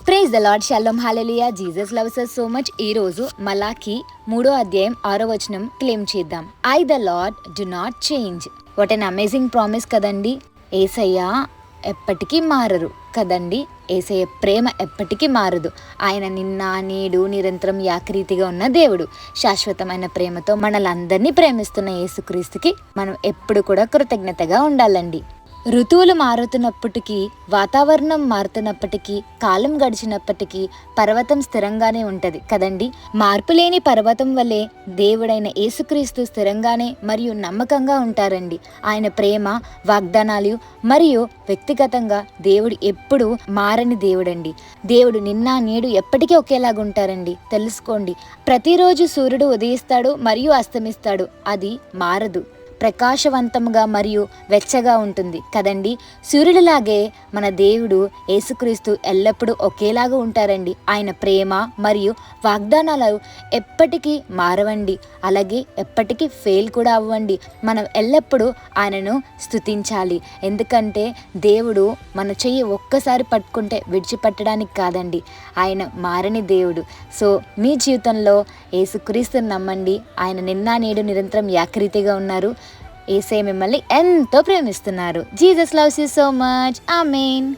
Praise the Lord, shalom, hallelujah. Jesus loves us so much. ఈ రోజు Malachi 3:6 claim చేద్దాం. I the Lord do not change. What an amazing promise కదండి. యేసయ్య ఎప్పటికీ మారరు కదండి. యేసయ్య ప్రేమ ఎప్పటికీ మారదు. ఆయన నిన్న నేడు నిరంతరం ఏకరీతిగా ఉన్న దేవుడు. శాశ్వతమైన ప్రేమతో మనలందరినీ ప్రేమిస్తున్న యేసుక్రీస్తుకి మనం ఎప్పుడు కూడా కృతజ్ఞతగా ఉండాలండి. ఋతువులు మారుతున్నప్పటికీ, వాతావరణం మారుతున్నప్పటికీ, కాలం గడిచినప్పటికీ పర్వతం స్థిరంగానే ఉంటుంది కదండి. మార్పులేని పర్వతం వల్లే దేవుడైన యేసుక్రీస్తు స్థిరంగానే మరియు నమ్మకంగా ఉంటారండి. ఆయన ప్రేమ, వాగ్దానాలు మరియు వ్యక్తిగతంగా దేవుడు ఎప్పుడు మారని దేవుడండి. దేవుడు నిన్న నేడు ఎప్పటికీ ఒకేలాగా ఉంటారండి. తెలుసుకోండి, ప్రతిరోజు సూర్యుడు ఉదయిస్తాడు మరియు అస్తమిస్తాడు. అది మారదు. ప్రకాశవంతంగా మరియు వెచ్చగా ఉంటుంది కదండి. సూర్యుడిలాగే మన దేవుడు యేసుక్రీస్తు ఎల్లప్పుడూ ఒకేలాగా ఉంటారండి. ఆయన ప్రేమ మరియు వాగ్దానాలు ఎప్పటికీ మారవండి. అలాగే ఎప్పటికీ ఫెయిల్ కూడా అవ్వండి. మనం ఎల్లప్పుడూ ఆయనను స్తుతించాలి. ఎందుకంటే దేవుడు మన చెయ్యి ఒక్కసారి పట్టుకుంటే విడిచిపెట్టడానికి కాదండి. ఆయన మారని దేవుడు. సో మీ జీవితంలో యేసుక్రీస్తుని నమ్మండి. ఆయన నిన్న నేడు నిరంతరం ఏకరీతిగా ఉన్నారు. యేసయ్య మిమ్మల్ని ఎంతో ప్రేమిస్తున్నారు. Jesus loves you so much. Amen.